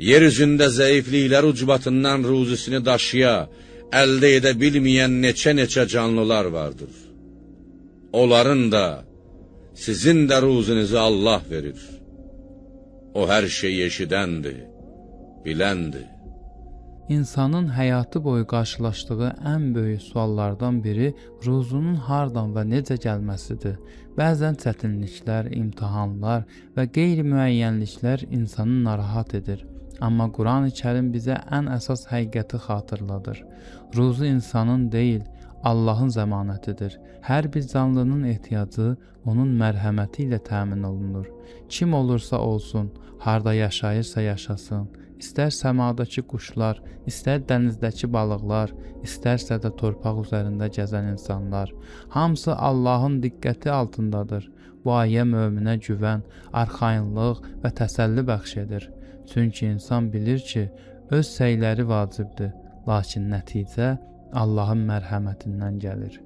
yer üzündə zəifliklər ucbatından ruzisini daşıya, əldə edə bilməyən neçə-neçə canlılar vardır. Onların da, sizin də ruzinizi Allah verir. O hər şeyi eşidəndir, biləndir. İnsanın həyatı boyu qarşılaşdığı ən böyük suallardan biri ruzunun hardan və necə gəlməsidir. Bəzən çətinliklər, imtahanlar və qeyri-müəyyənliklər insanı narahat edir. Amma Quran-ı Kərim bizə ən əsas həqiqəti xatırladır. Ruzu insanın deyil, Allahın zəmanətidir. Hər bir canlının ehtiyacı onun mərhəməti ilə təmin olunur. Kim olursa olsun, harda yaşayırsa yaşasın, İstər səmadakı quşlar, istər dənizdəki balıqlar, istərsə də torpaq üzərində gəzən insanlar, hamısı Allahın diqqəti altındadır. Bu ayə möminə güvən, arxayınlıq və təsəlli bəxş edir. Çünki insan bilir ki, öz səyləri vacibdir, lakin nəticə Allahın mərhəmətindən gəlir.